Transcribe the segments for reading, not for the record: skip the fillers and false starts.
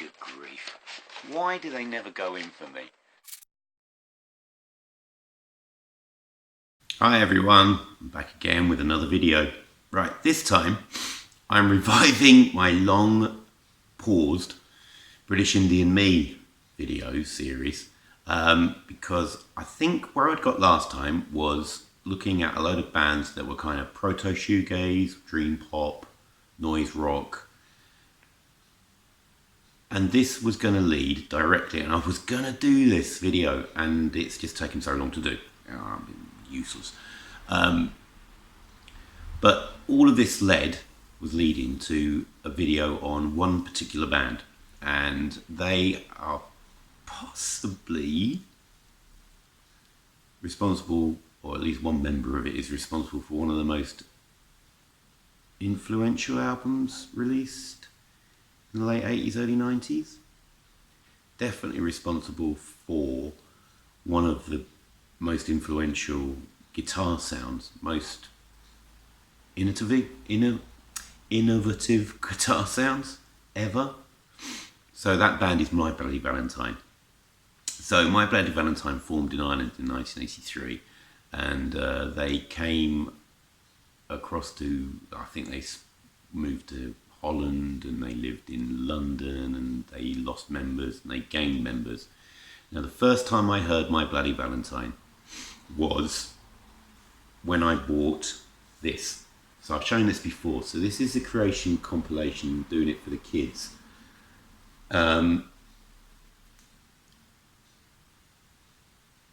Good grief. Why do they never go in for me? Hi everyone, I'm back again with another video. Right, this time I'm reviving my long paused British Indian Me video series because I think where I'd got last time was looking at a load of bands that were kind of proto shoegaze, dream pop, noise rock, and this was going to lead directly, and I was going to do this video and it's just taken so long to do. Useless. But all of this was leading to a video on one particular band, and they are possibly responsible, or at least one member of it is responsible for one of the most influential albums released in the late 80s, early 90s. Definitely responsible for one of the most influential guitar sounds, most innovative guitar sounds ever. So that band is My Bloody Valentine. So My Bloody Valentine formed in Ireland in 1983, and they came across to, I think they moved to Holland, and they lived in London, and they lost members and they gained members. Now, the first time I heard My Bloody Valentine was when I bought this. So I've shown this before. So this is a creation compilation, doing it for the kids.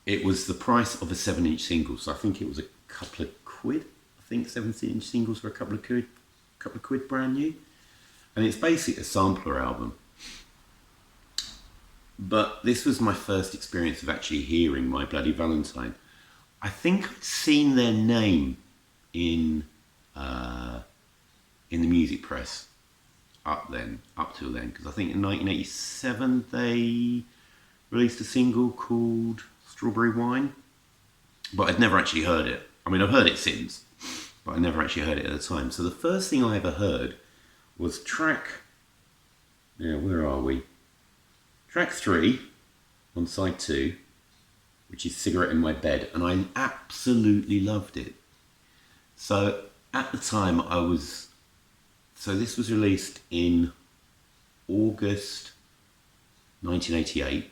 It was the price of a 7-inch single. So I think it was a couple of quid. I think 7-inch singles were a couple of quid brand new. And it's basically a sampler album. But this was my first experience of actually hearing My Bloody Valentine. I think I'd seen their name in the music press up till then, because I think in 1987 they released a single called Strawberry Wine, but I'd never actually heard it. I mean, I've heard it since, but I never actually heard it at the time. So the first thing I ever heard was track, where are we? Track 3 on side 2, which is Cigarette in My Bed, and I absolutely loved it. So at the time so this was released in August 1988.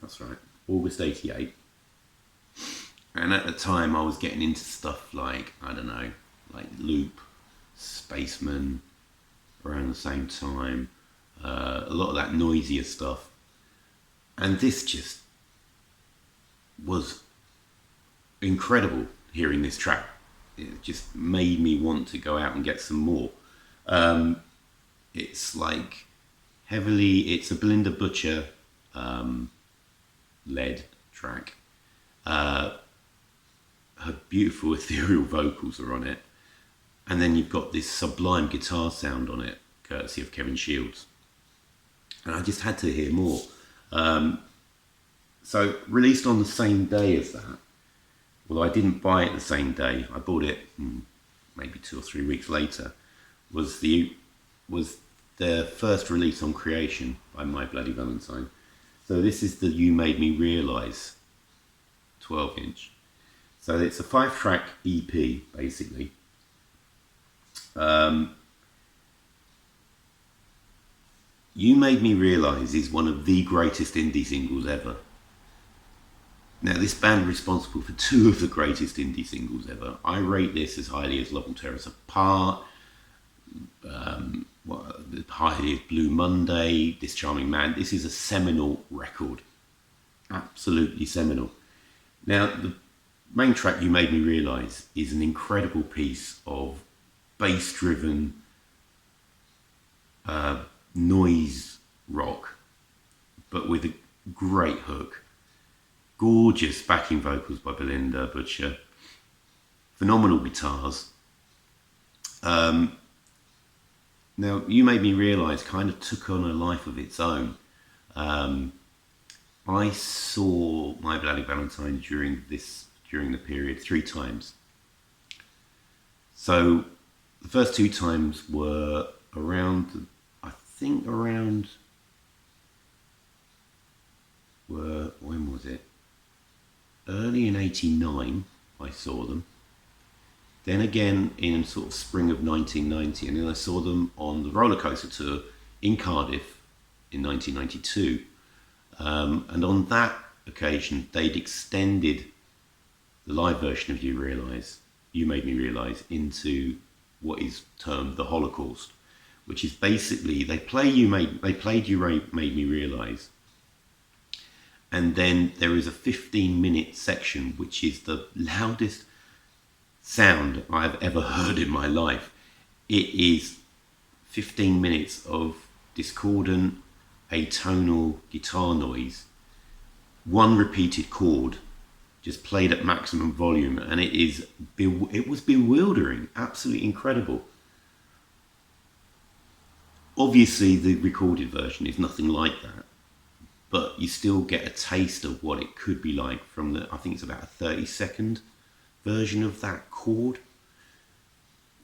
That's right, August 88. And at the time I was getting into stuff like, I don't know, like Loop, Spaceman, around the same time. A lot of that noisier stuff. And this just was incredible, hearing this track. It just made me want to go out and get some more. It's like it's a Belinda Butcher led track. Her beautiful ethereal vocals are on it. And then you've got this sublime guitar sound on it, courtesy of Kevin Shields. And I just had to hear more. So released on the same day as that, although I didn't buy it the same day, I bought it maybe 2 or 3 weeks later, was their first release on Creation by My Bloody Valentine. So this is the You Made Me Realise 12-inch. So it's a 5-track EP, basically. You Made Me Realise is one of the greatest indie singles ever. Now, this band is responsible for 2 of the greatest indie singles ever. I rate this as highly as Love Will Tear Us Apart, highly as Blue Monday, This Charming Man. This is a seminal record. Absolutely seminal. Now, the main track, You Made Me Realise, is an incredible piece of bass-driven noise rock, but with a great hook. Gorgeous backing vocals by Belinda Butcher. Phenomenal guitars. Now, You Made Me Realise kind of took on a life of its own. I saw My Bloody Valentine during the period 3 times. So the first 2 times were around, I think around, when was it? Early in '89, I saw them. Then again in sort of spring of 1990, and then I saw them on the roller coaster tour in Cardiff in 1992. And on that occasion, they'd extended the live version of You Made Me Realise into what is termed the Holocaust, which is basically they played You Made Me Realise, and then there is a 15-minute section which is the loudest sound I've ever heard in my life. It is 15 minutes of discordant, atonal guitar noise, one repeated chord, just played at maximum volume, and it was bewildering, absolutely incredible. Obviously, the recorded version is nothing like that, but you still get a taste of what it could be like from I think it's about a 30-second version of that chord.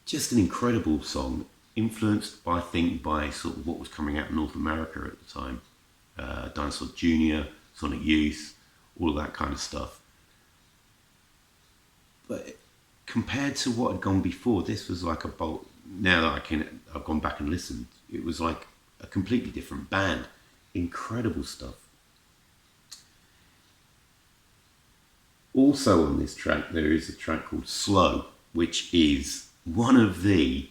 Just an incredible song, influenced, I think, by sort of what was coming out in North America at the time. Dinosaur Jr., Sonic Youth, all of that kind of stuff. But compared to what had gone before, this was like a bolt. Now that I've gone back and listened, it was like a completely different band. Incredible stuff. Also on this track, there is a track called Slow, which is one of the...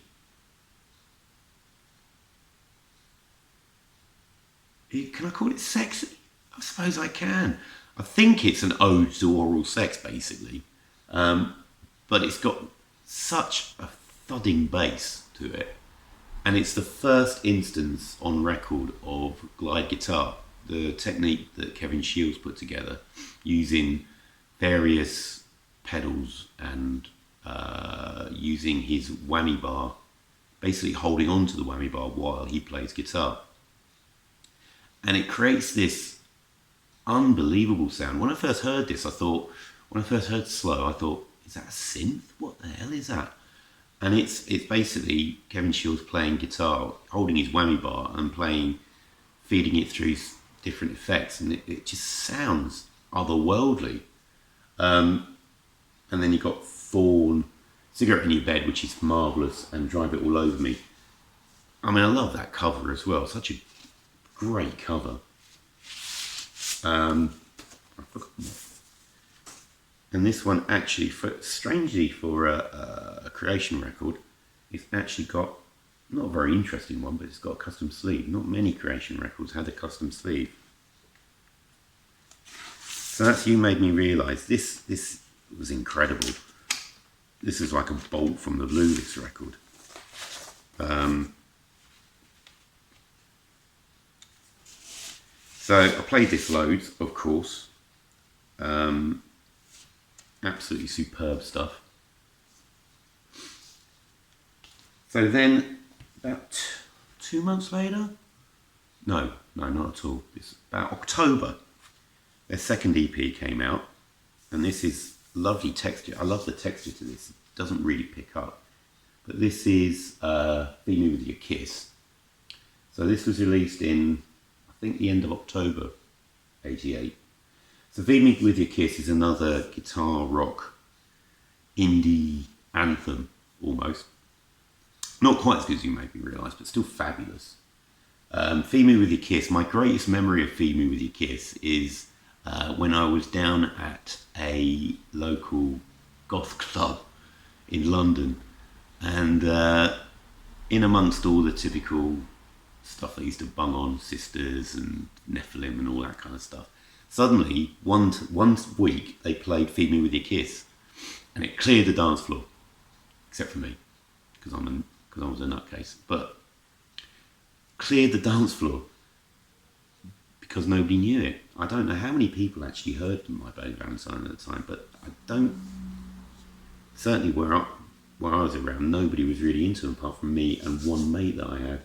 Can I call it sexy? I suppose I can. I think it's an ode to oral sex, basically. But it's got such a thudding bass to it. And it's the first instance on record of glide guitar, the technique that Kevin Shields put together using various pedals and using his whammy bar, basically holding on to the whammy bar while he plays guitar. And it creates this unbelievable sound. When I first heard this, when I first heard Slow, I thought, is that a synth? What the hell is that? And it's basically Kevin Shields playing guitar, holding his whammy bar and feeding it through different effects, and it just sounds otherworldly. And then you've got Thorn, Cigarette in Your Bed, which is marvellous, and Drive It All Over Me. I mean, I love that cover as well. Such a great cover. I forgot. And this one actually, strangely for a creation record, it's actually got, not a very interesting one, but it's got a custom sleeve. Not many creation records had a custom sleeve. So that's You Made Me Realise. This was incredible. This is like a bolt from the blue, this record. So I played this loads, of course. Absolutely superb stuff. So then, about 2 months later, no, not at all. It's about October. Their second EP came out, and this is lovely texture. I love the texture to this. It doesn't really pick up, but this is Feed Me With Your Kiss. So this was released in, I think, the end of October, '88. So Feed Me With Your Kiss is another guitar rock indie anthem, almost. Not quite as good as You Made Me Realise, but still fabulous. Feed Me With Your Kiss, my greatest memory of Feed Me With Your Kiss is when I was down at a local goth club in London, and in amongst all the typical stuff they used to bung on, Sisters and Nephilim and all that kind of stuff, suddenly, one week, they played Feed Me With Your Kiss, and it cleared the dance floor, except for me, because I was a nutcase, but cleared the dance floor because nobody knew it. I don't know how many people actually heard My Bloody Valentine at the time, but certainly where I was around, nobody was really into them apart from me and one mate that I had.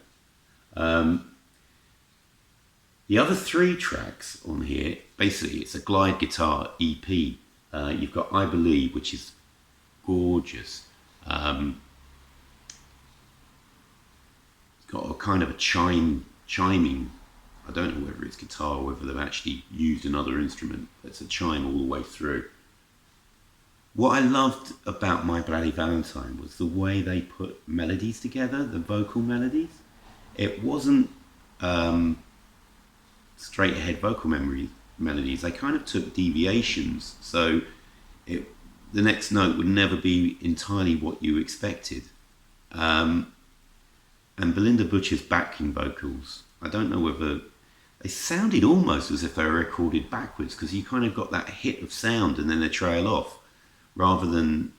The other 3 tracks on here, basically it's a glide guitar EP. You've got I Believe, which is gorgeous. got a kind of a chiming. I don't know whether it's guitar or whether they've actually used another instrument. It's a chime all the way through. What I loved about My Bloody Valentine was the way they put melodies together, the vocal melodies. It wasn't straight ahead vocal melodies. They kind of took deviations, so the next note would never be entirely what you expected. And Belinda Butcher's backing vocals, I don't know whether they sounded almost as if they were recorded backwards, because you kind of got that hit of sound and then they trail off, rather than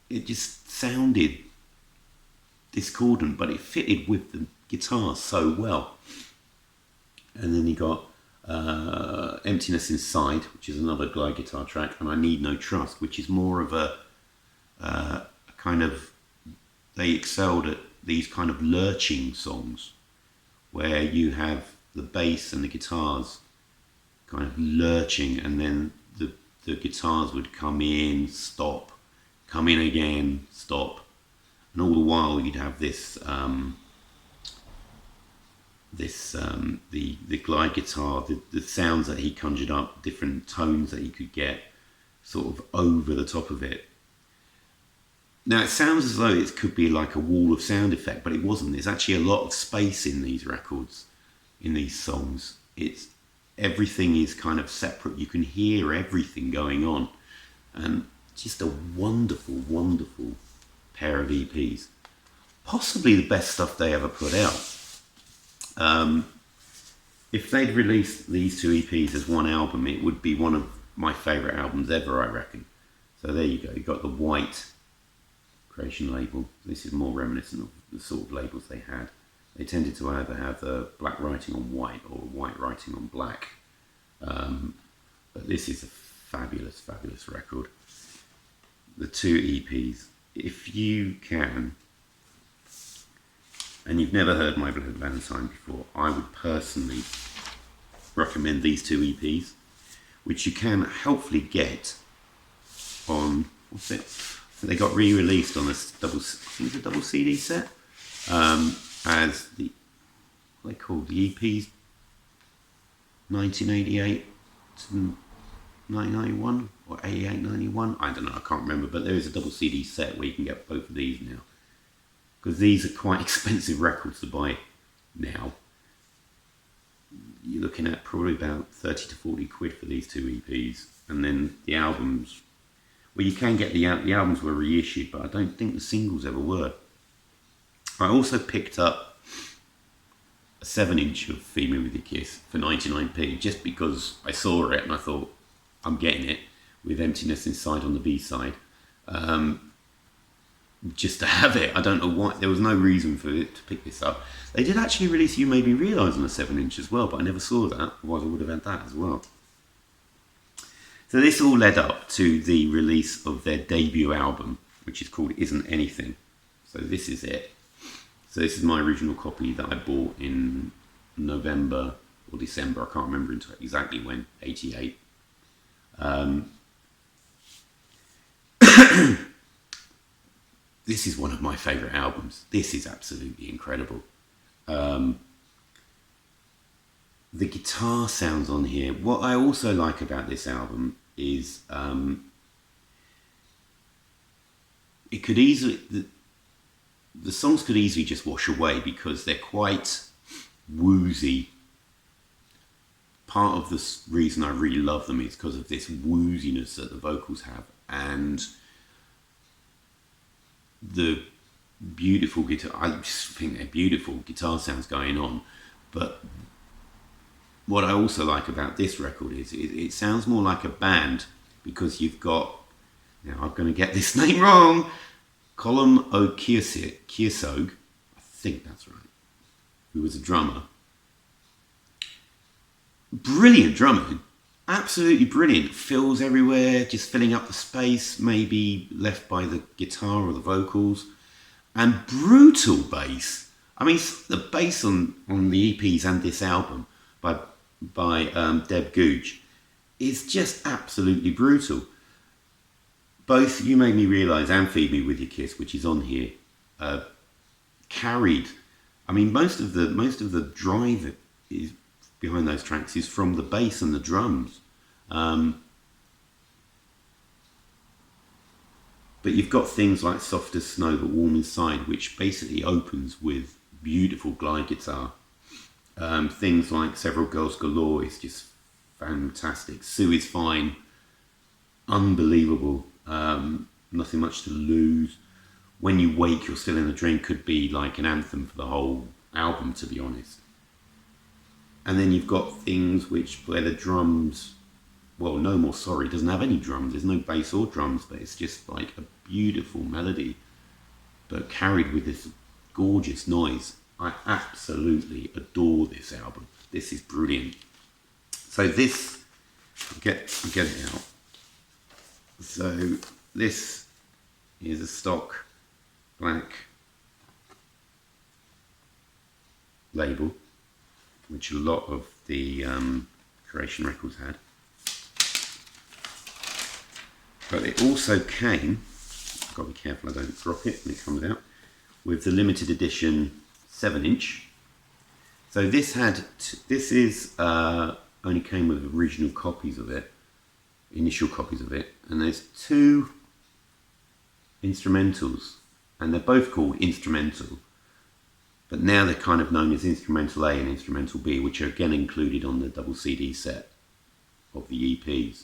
it just sounded discordant, but it fitted with the guitar so well. And then you got Emptiness Inside, which is another glide guitar track, and I Need No Trust, which is more of a kind of, they excelled at these kind of lurching songs where you have the bass and the guitars kind of lurching, and then the guitars would come in, stop, come in again, stop, and all the while you'd have this the glide guitar, the sounds that he conjured up, different tones that he could get sort of over the top of it. Now it sounds as though it could be like a wall of sound effect, but it wasn't. There's actually a lot of space in these records, in these songs. Everything is kind of separate. You can hear everything going on, and just a wonderful, wonderful pair of EPs. Possibly the best stuff they ever put out. If they'd released these two EPs as one album, it would be one of my favourite albums ever, I reckon. So there you go. You've got the White Creation label. This is more reminiscent of the sort of labels they had. They tended to either have black writing on white or white writing on black. But this is a fabulous, fabulous record. The two EPs. If you can, and you've never heard My Bloody Valentine before, I would personally recommend these two EPs, which you can helpfully get on, what's it? So they got re-released on this double CD set, as the, what are they called, the EPs 1988 to 1991 or 88, 91, I don't know, I can't remember, but there is a double CD set where you can get both of these now, because these are quite expensive records to buy now. You're looking at probably about 30 to 40 quid for these two EPs, and then the albums, well, you can get the albums were reissued, but I don't think the singles ever were. I also picked up a 7-inch of Feed Me With Your Kiss for 99p, just because I saw it and I thought, I'm getting it, with Emptiness Inside on the B-side. Just to have it. I don't know why. There was no reason for it to pick this up. They did actually release You Made Me Realise on a 7-inch as well, but I never saw that. Otherwise I would have had that as well. So this all led up to the release of their debut album, which is called Isn't Anything. So this is it. So this is my original copy that I bought in November or December, I can't remember exactly when, 88. This is one of my favourite albums. This is absolutely incredible. The guitar sounds on here. What I also like about this album is it could easily, the songs could easily just wash away because they're quite woozy. Part of the reason I really love them is because of this wooziness that the vocals have, and the beautiful guitar. I just think they're beautiful guitar sounds going on. But what I also like about this record is it sounds more like a band, because you've got, now I'm going to get this name wrong, Colm O'Keersog, I think that's right, who was a drummer. Brilliant drumming, absolutely brilliant. Fills everywhere, just filling up the space maybe left by the guitar or the vocals. And brutal bass. I mean, the bass on the EPs and this album by Deb Googe is just absolutely brutal. Both You Made Me Realise and Feed Me With Your Kiss, which is on here, carried. I mean, most of the drive is behind those tracks is from the bass and the drums. But you've got things like Soft as Snow but Warm Inside, which basically opens with beautiful glide guitar. Things like Several Girls Galore is just fantastic. Sue is Fine, unbelievable. Nothing Much to Lose. When You Wake, You're Still in a Dream could be like an anthem for the whole album, to be honest. And then you've got things where the drums, well, No More Sorry doesn't have any drums. There's no bass or drums, but it's just like a beautiful melody, but carried with this gorgeous noise. I absolutely adore this album. This is brilliant. So this, I'll get it out. So this is a stock black label, which a lot of the Creation records had. But it also came, I've got to be careful I don't drop it when it comes out, with the limited edition 7-inch. So this only came with original copies of it, initial copies of it, and there's 2 instrumentals, and they're both called Instrumental, but now they're kind of known as Instrumental A and Instrumental B, which are again included on the double CD set of the EPs.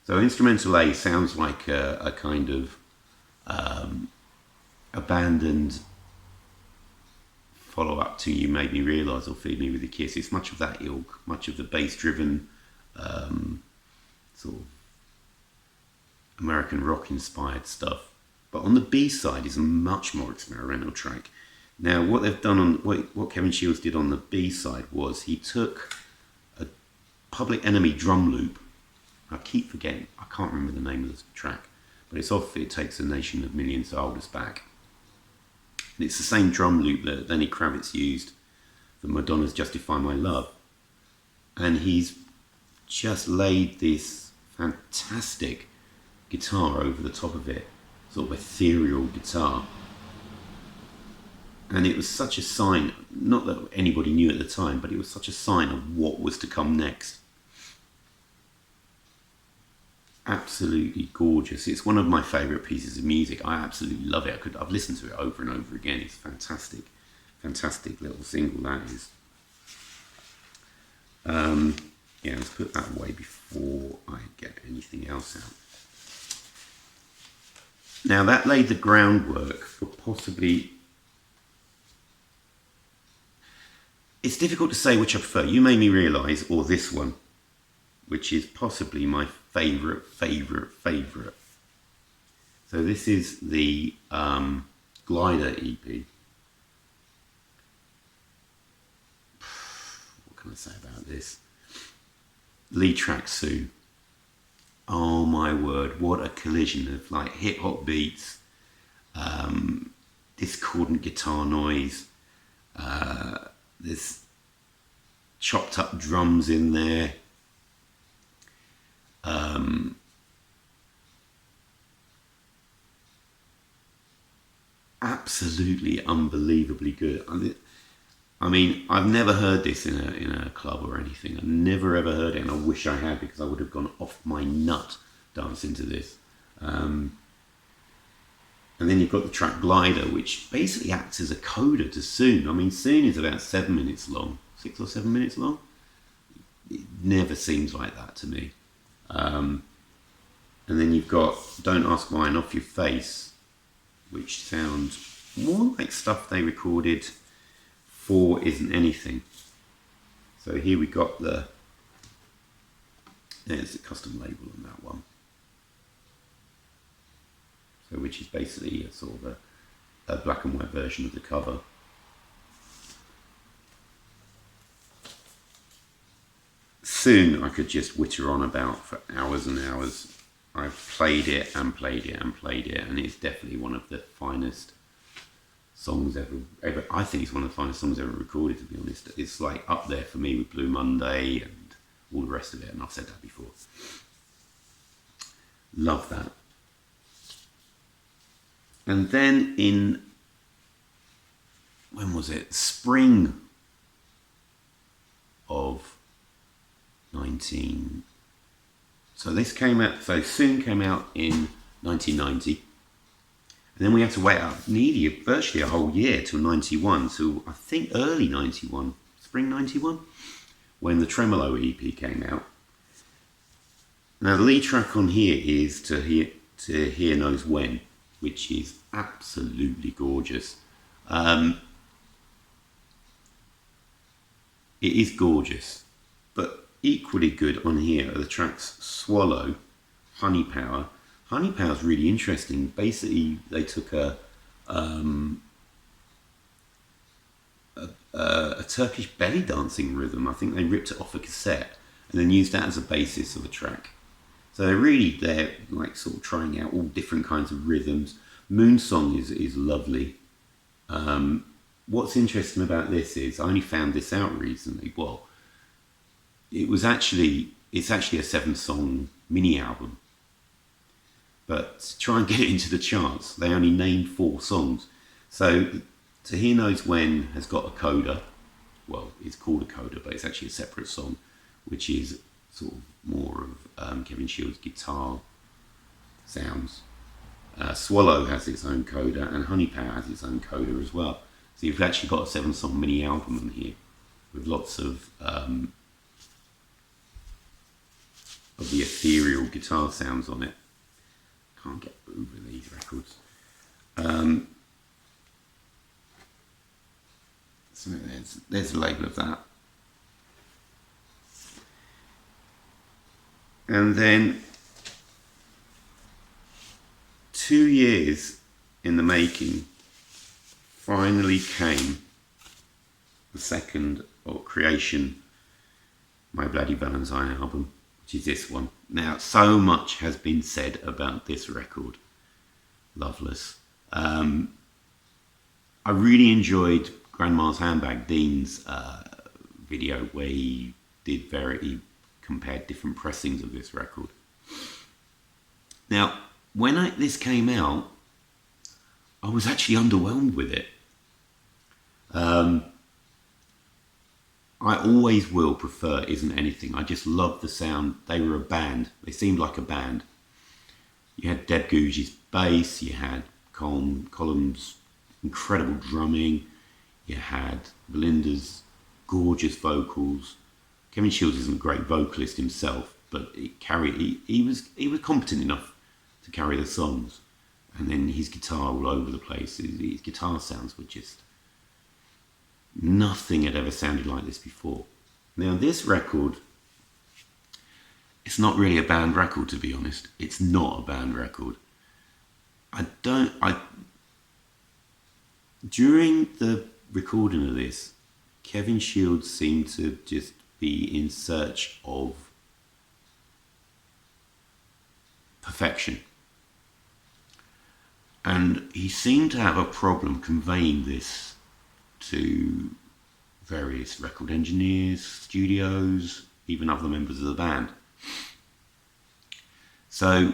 So Instrumental A sounds like a kind of abandoned follow-up to You Made Me Realise or Feed Me With a Kiss. It's much of that ilk, much of the bass-driven sort of American rock-inspired stuff. But on the B side is a much more experimental track. Now, what they've done on what Kevin Shields did on the B side was he took a Public Enemy drum loop. I keep forgetting, I can't remember the name of the track, but it's off It Takes a Nation of Millions to Hold Us Back. And it's the same drum loop that Lenny Kravitz used for Madonna's Justify My Love. And he's just laid this fantastic guitar over the top of it, sort of ethereal guitar. And it was such a sign, not that anybody knew at the time, but it was such a sign of what was to come next. Absolutely gorgeous. It's one of my favourite pieces of music. I absolutely love it. I've listened to it over and over again. It's fantastic. Fantastic little single that is. Yeah, let's put that away before I get anything else out. Now that laid the groundwork for possibly... It's difficult to say which I prefer. You Made Me Realise or this one, which is possibly my favourite. So this is the Glider EP. What can I say about this? Lead track Sue. Oh my word, what a collision of like hip hop beats, discordant guitar noise, there's chopped up drums in there. Absolutely unbelievably good. I mean, I've never heard this in a club or anything. I've never ever heard it, and I wish I had, because I would have gone off my nut dancing to this. And then you've got the track Glider, which basically acts as a coda to Soon. I mean, Soon is about 7 minutes long, 6 or 7 minutes long. It never seems like that to me. And then you've got Don't Ask Why and Off Your Face, which sounds more like stuff they recorded for Isn't Anything. So here we got there's a custom label on that one. So which is basically a sort of a black and white version of the cover. Soon I could just witter on about for hours and hours. I've played it and played it and played it, and it's definitely one of the finest songs ever. I think it's one of the finest songs ever recorded, to be honest. It's like up there for me with Blue Monday and all the rest of it, and I've said that before. Love that. And then in when was it? Spring of 19... So this came out, so Soon came out in 1990. And then we had to wait up virtually a whole year till 91, so I think early 91, spring 91, when the Tremolo EP came out. Now the lead track on here is To Hear Knows When, which is absolutely gorgeous. It is gorgeous, but equally good on here are the tracks Swallow, Honey Power. Honey Power is really interesting. Basically, they took a Turkish belly dancing rhythm. I think they ripped it off a cassette and then used that as a basis of a track. So they're like sort of trying out all different kinds of rhythms. Moon Song is lovely. What's interesting about this is I only found this out recently. Well, it's actually a 7-song mini album. But to try and get it into the charts, they only named 4 songs. So To Hear Knows When has got a coda. Well, it's called a coda, but it's actually a separate song, which is sort of more of Kevin Shields' guitar sounds. Swallow has its own coda, and Honey Power has its own coda as well. So you've actually got a 7-song mini album on here with lots of the ethereal guitar sounds on it. Can't get over these records. So there's a label of that. And then 2 years in the making, finally came the second creation, My Bloody Valentine album, which is this one. Now, so much has been said about this record, Loveless. I really enjoyed Grandma's Handbag, Dean's video, where he compared different pressings of this record. Now, when this came out, I was actually underwhelmed with it. I always will prefer Isn't Anything. I just love the sound. They were a band. They seemed like a band. You had Deb Gouge's bass. You had Colum's incredible drumming. You had Belinda's gorgeous vocals. Kevin Shields isn't a great vocalist himself, but he was competent enough to carry the songs. And then his guitar all over the place. His guitar sounds were just... Nothing had ever sounded like this before. Now this record, it's not really a band record, to be honest. It's not a band record. During the recording of this, Kevin Shields seemed to just be in search of perfection. And he seemed to have a problem conveying this to various record engineers, studios, even other members of the band. So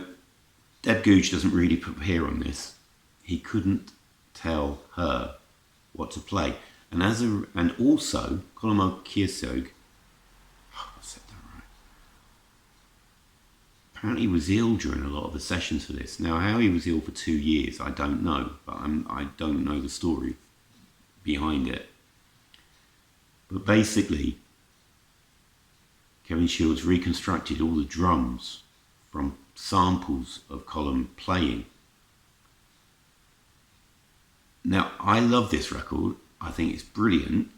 Deb Googe doesn't really appear on this. He couldn't tell her what to play. And also Colm Kiersog, I've said that right, apparently was ill during a lot of the sessions for this. Now, how he was ill for 2 years, I don't know, but I don't know the story behind it. But basically, Kevin Shields reconstructed all the drums from samples of Colm playing. Now, I love this record. I think it's brilliant.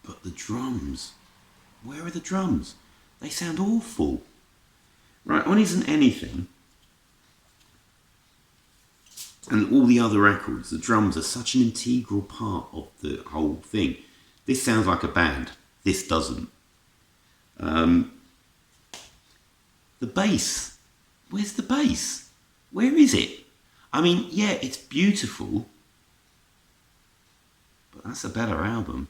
But the drums, where are the drums? They sound awful. Right, on Isn't Anything, and all the other records, the drums are such an integral part of the whole thing. This sounds like a band. This doesn't. The bass. Where's the bass? Where is it? I mean, yeah, it's beautiful, but that's a better album,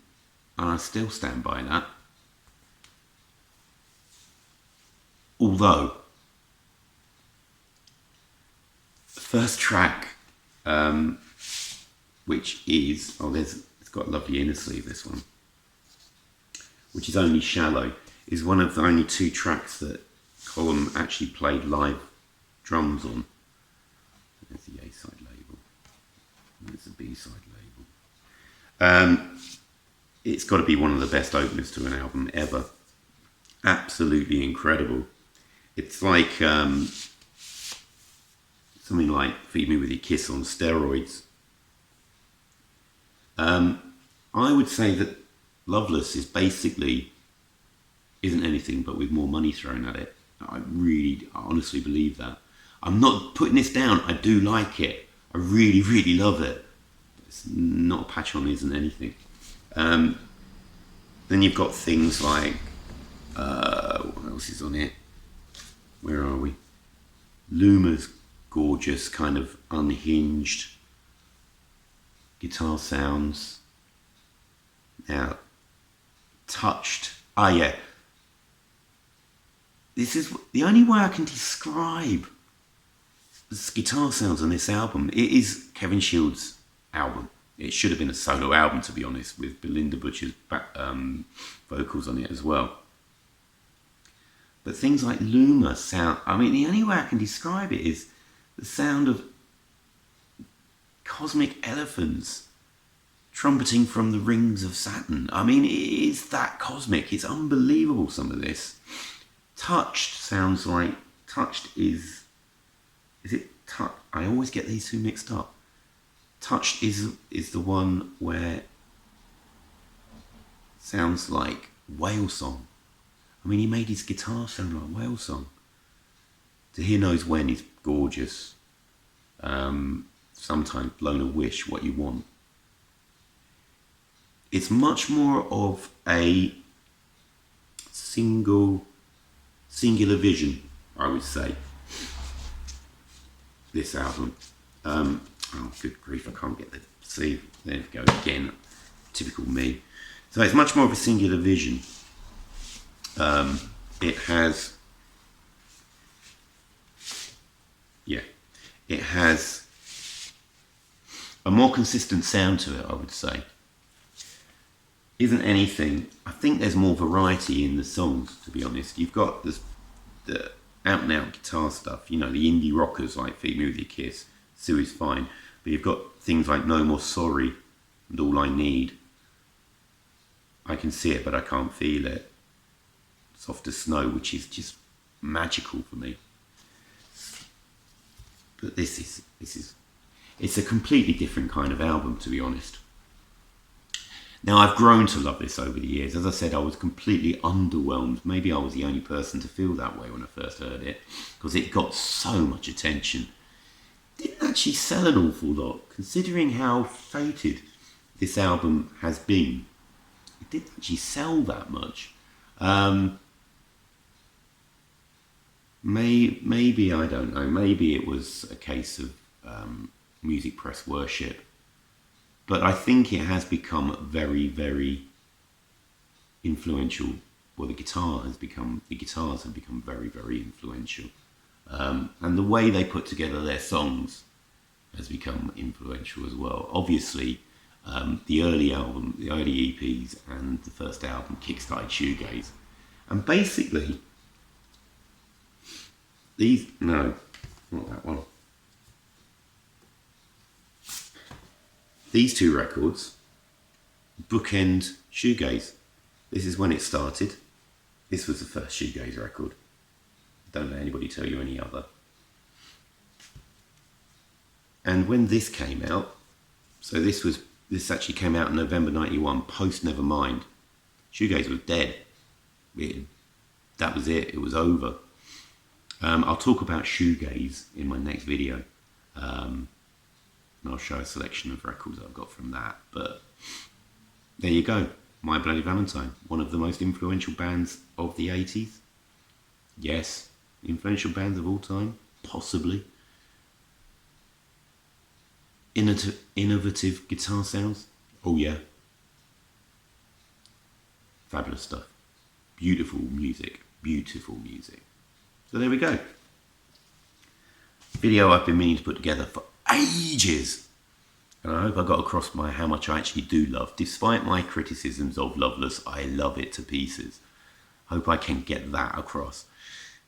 and I still stand by that. Although, the first track, which is, it's got a lovely inner sleeve, this one, which is Only Shallow, is one of the only 2 tracks that Colm actually played live drums on. There's the A-side label, and there's the B-side label. It's got to be one of the best openers to an album ever. Absolutely incredible. It's like something like Feed Me With Your Kiss on steroids. I would say that Loveless isn't anything but with more money thrown at it. I honestly believe that. I'm not putting this down. I do like it. I really, really love it. It's not a patch on, isn't anything. Then you've got things like, what else is on it? Where are we? Luma's gorgeous, kind of unhinged guitar sounds. Now, Touched. Yeah. This is the only way I can describe the guitar sounds on this album. It is Kevin Shields' album. It should have been a solo album, to be honest, with Belinda Butcher's vocals on it as well. But things like Luma sound, the only way I can describe it is the sound of cosmic elephants trumpeting from the rings of Saturn. It is that cosmic. It's unbelievable, some of this. Touched sounds like, is it Touch? I always get these 2 mixed up. Touched is the one where it sounds like whale song. He made his guitar sound like whale song. To Hear Knows When is gorgeous. Sometimes Blown a Wish, What You Want. It's much more of a singular vision, I would say, this album. Oh, good grief, I can't get the see. There we go again. Typical me. So it's much more of a singular vision. It has a more consistent sound to it, I would say. Isn't anything. I think there's more variety in the songs, to be honest. You've got the out and out guitar stuff, the indie rockers like Feed Me With Your Kiss, Sue Is Fine, but you've got things like No More Sorry and All I Need. I Can See It But I Can't Feel It. Soft as Snow, which is just magical for me. But it's a completely different kind of album, to be honest. Now, I've grown to love this over the years. As I said, I was completely underwhelmed. Maybe I was the only person to feel that way when I first heard it, because it got so much attention. It didn't actually sell an awful lot, considering how fated this album has been. It didn't actually sell that much. Maybe, I don't know, maybe it was a case of music press worship. But I think it has become very, very influential. Well, the guitars have become very, very influential. And the way they put together their songs has become influential as well. Obviously, the early EPs and the first album kickstarted shoegaze. And basically, not that one. These 2 records bookend shoegaze. This is when it started. This was the first shoegaze record. Don't let anybody tell you any other. And when this came out, so this actually came out in November 91, post Nevermind. Shoegaze was dead. That was it. It was over. I'll talk about shoegaze in my next video. And I'll show a selection of records I've got from that. But there you go. My Bloody Valentine. One of the most influential bands of the 80s. Yes. Influential bands of all time. Possibly. Innovative guitar sounds. Oh yeah. Fabulous stuff. Beautiful music. Beautiful music. So there we go. Video I've been meaning to put together for ages. And I hope I got across how much I actually do love. Despite my criticisms of Loveless, I love it to pieces. Hope I can get that across.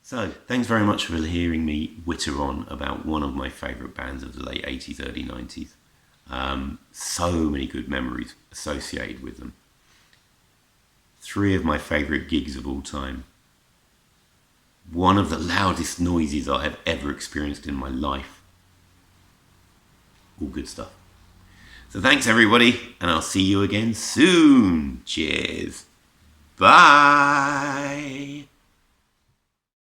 So, thanks very much for hearing me witter on about one of my favourite bands of the late 80s, early 90s. So many good memories associated with them. 3 of my favourite gigs of all time. One of the loudest noises I have ever experienced in my life. All good stuff. So thanks everybody, and I'll see you again soon. Cheers. Bye.